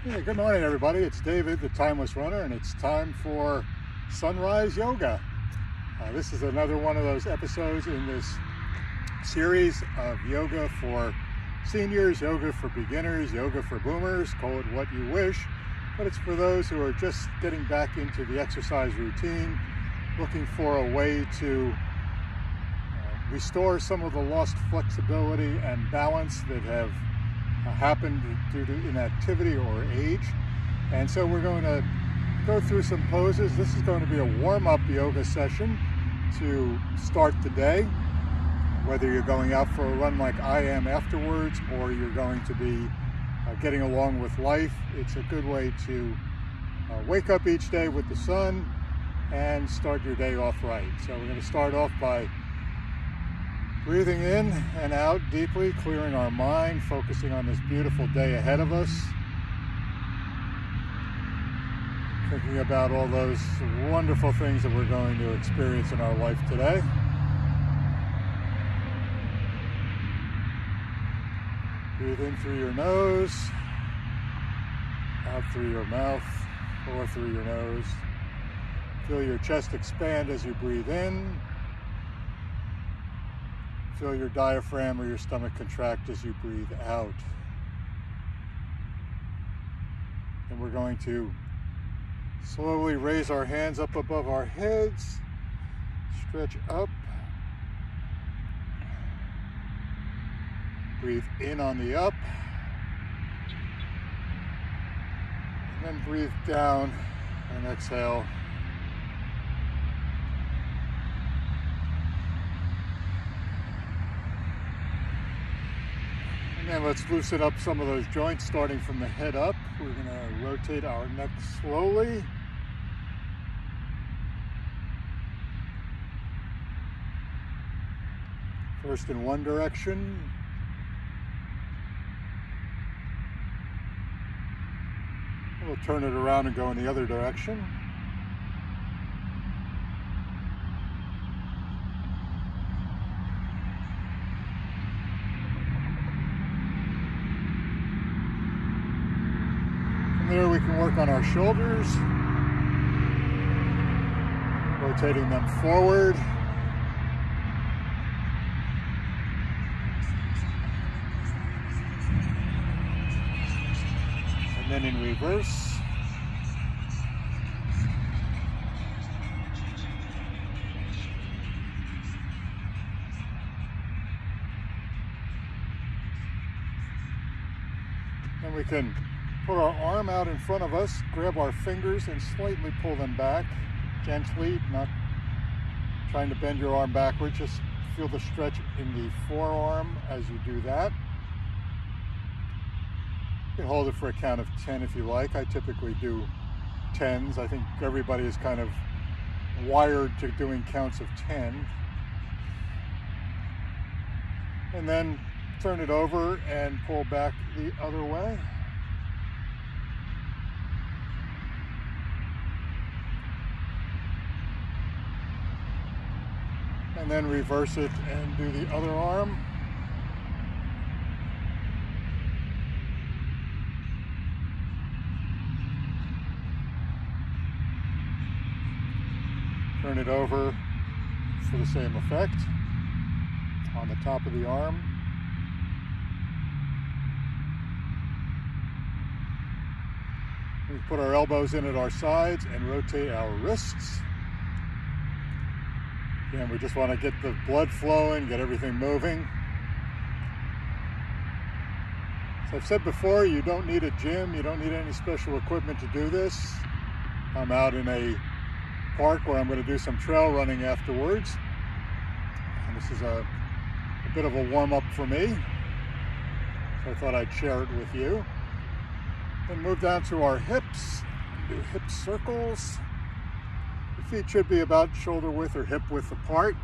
Yeah, good morning, everybody. It's David, the Timeless Runner, and it's time for Sunrise Yoga. This is another one of those episodes in this series of yoga for seniors, yoga for beginners, yoga for boomers, call it what you wish. But it's for those who are just getting back into the exercise routine, looking for a way to restore some of the lost flexibility and balance that have happened due to inactivity or age. And so we're going to go through some poses. This is going to be a warm-up yoga session to start the day. Whether you're going out for a run like I am afterwards, or you're going to be getting along with life, it's a good way to wake up each day with the sun and start your day off right. So we're going to start off by breathing in and out deeply, clearing our mind, focusing on this beautiful day ahead of us. Thinking about all those wonderful things that we're going to experience in our life today. Breathe in through your nose, out through your mouth, or through your nose. Feel your chest expand as you breathe in. Feel your diaphragm or your stomach contract as you breathe out. And we're going to slowly raise our hands up above our heads, stretch up. Breathe in on the up. And then breathe down and exhale. And then let's loosen up some of those joints, starting from the head up. We're going to rotate our neck slowly. First in one direction. We'll turn it around and go in the other direction. From there we can work on our shoulders, rotating them forward. And then in reverse. And we can put our arm out in front of us, grab our fingers and slightly pull them back gently, not trying to bend your arm backwards. Just feel the stretch in the forearm as you do that. You can hold it for a count of 10 if you like. I typically do 10s. I think everybody is kind of wired to doing counts of 10. And then turn it over and pull back the other way. And then reverse it and do the other arm. Turn it over for the same effect on the top of the arm. We put our elbows in at our sides and rotate our wrists. Again, we just want to get the blood flowing, get everything moving. So I've said before, you don't need a gym, you don't need any special equipment to do this. I'm out in a park where I'm going to do some trail running afterwards. And this is a bit of a warm-up for me. So I thought I'd share it with you. Then move down to our hips, do hip circles. The feet should be about shoulder width or hip width apart.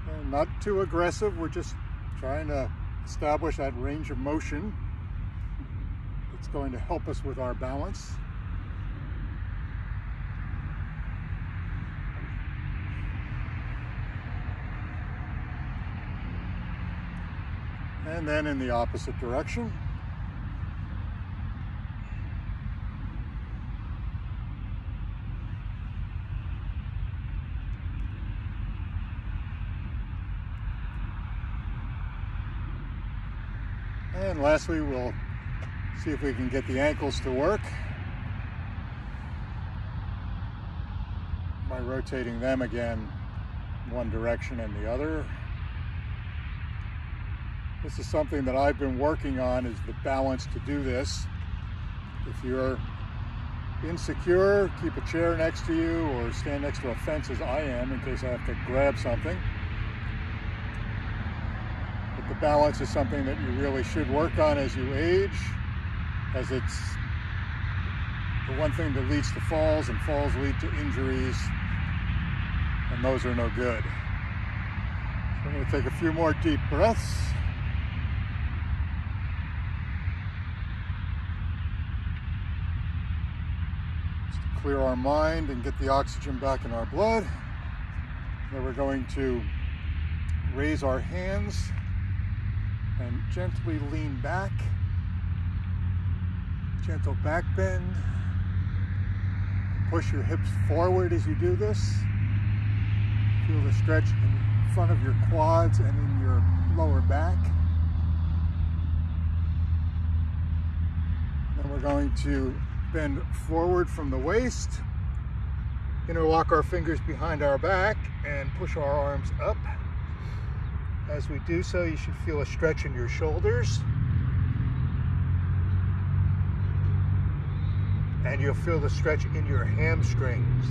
And not too aggressive, we're just trying to establish that range of motion. It's going to help us with our balance. And then in the opposite direction. And lastly, we'll see if we can get the ankles to work by rotating them again one direction and the other. This is something that I've been working on, is the balance to do this. If you're insecure, keep a chair next to you or stand next to a fence as I am in case I have to grab something. But the balance is something that you really should work on as you age, as it's the one thing that leads to falls, and falls lead to injuries, and those are no good. So I'm going to take a few more deep breaths. Clear our mind and get the oxygen back in our blood. Then we're going to raise our hands and gently lean back. Gentle back bend. Push your hips forward as you do this. Feel the stretch in front of your quads and in your lower back. Then we're going to bend forward from the waist, interlock our fingers behind our back, and push our arms up. As we do so, you should feel a stretch in your shoulders, and you'll feel the stretch in your hamstrings.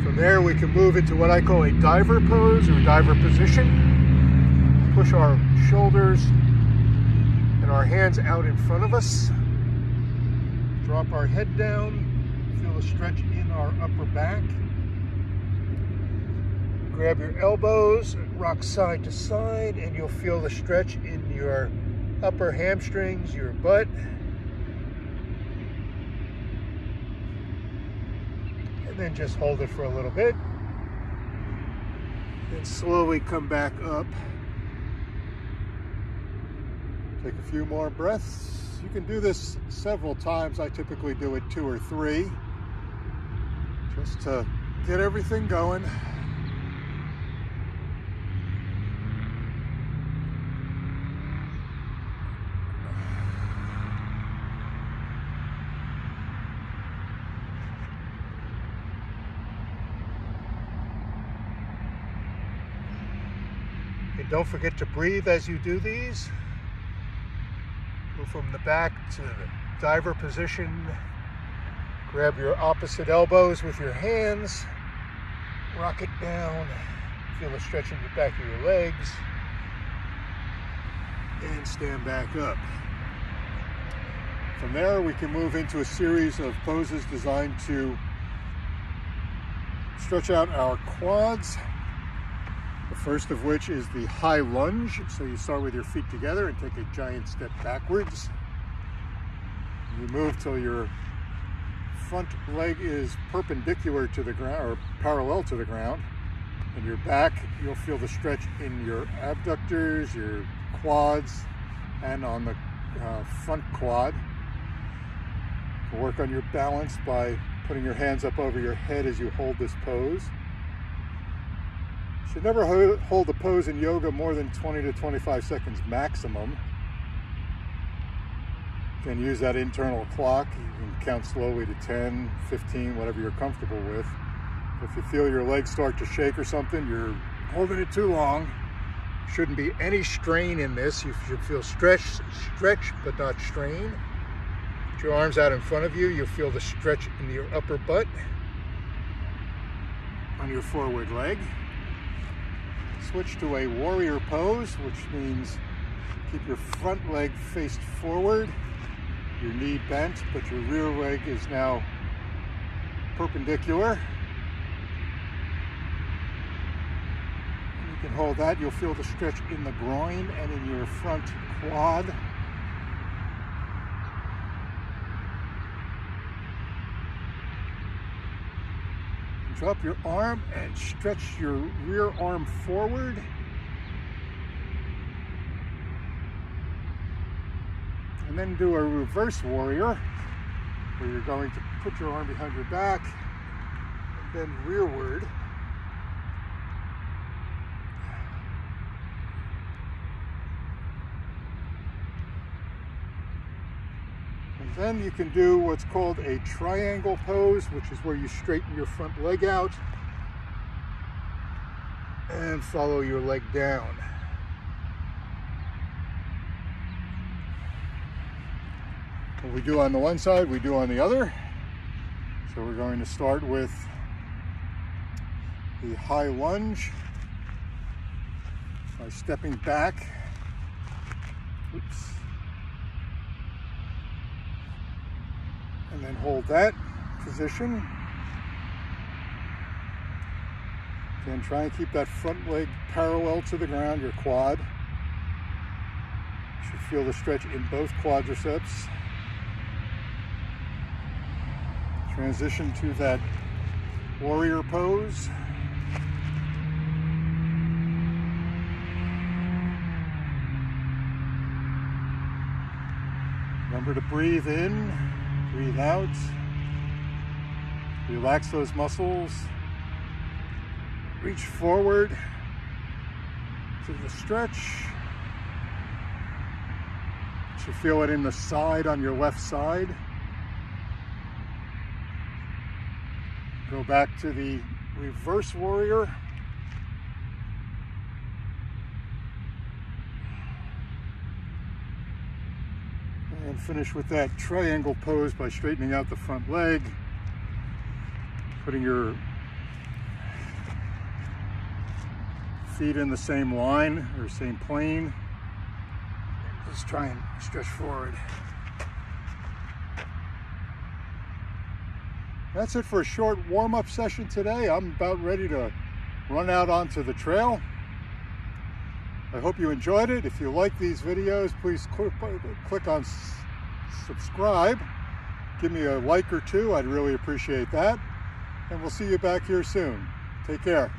From there, we can move into what I call a diver pose or diver position. Push our shoulders and our hands out in front of us. Drop our head down. Feel a stretch in our upper back. Grab your elbows, rock side to side, and you'll feel the stretch in your upper hamstrings, your butt. And then just hold it for a little bit. Then slowly come back up. Take a few more breaths. You can do this several times. I typically do it 2 or 3, just to get everything going. And don't forget to breathe as you do these. Move from the back to the diver position. Grab your opposite elbows with your hands. Rock it down. Feel a stretch in the back of your legs. And stand back up. From there, we can move into a series of poses designed to stretch out our quads. The first of which is the high lunge. So you start with your feet together and take a giant step backwards. You move till your front leg is perpendicular to the ground, or parallel to the ground. And your back, you'll feel the stretch in your abductors, your quads, and on the front quad. Work on your balance by putting your hands up over your head as you hold this pose. You should never hold the pose in yoga more than 20 to 25 seconds maximum. You can use that internal clock. You can count slowly to 10, 15, whatever you're comfortable with. If you feel your legs start to shake or something, you're holding it too long. Shouldn't be any strain in this. You should feel stretch, but not strain. Put your arms out in front of you. You'll feel the stretch in your upper butt on your forward leg. Switch to a warrior pose, which means keep your front leg faced forward, your knee bent, but your rear leg is now perpendicular. And you can hold that. You'll feel the stretch in the groin and in your front quad. Drop your arm and stretch your rear arm forward. And then do a reverse warrior, where you're going to put your arm behind your back and bend rearward. Then you can do what's called a triangle pose, which is where you straighten your front leg out and follow your leg down. What we do on the one side, we do on the other. So we're going to start with the high lunge by stepping back. Oops. And then hold that position. Again, try and keep that front leg parallel to the ground, your quad. You should feel the stretch in both quadriceps. Transition to that warrior pose. Remember to breathe in, breathe out. Relax those muscles. Reach forward to the stretch. You should feel it in the side on your left side. Go back to the reverse warrior. And finish with that triangle pose by straightening out the front leg, putting your feet in the same line or same plane. Just try and stretch forward. That's it for a short warm-up session today. I'm about ready to run out onto the trail. I hope you enjoyed it. If you like these videos, please click on subscribe. Give me a like or two. I'd really appreciate that. And we'll see you back here soon. Take care.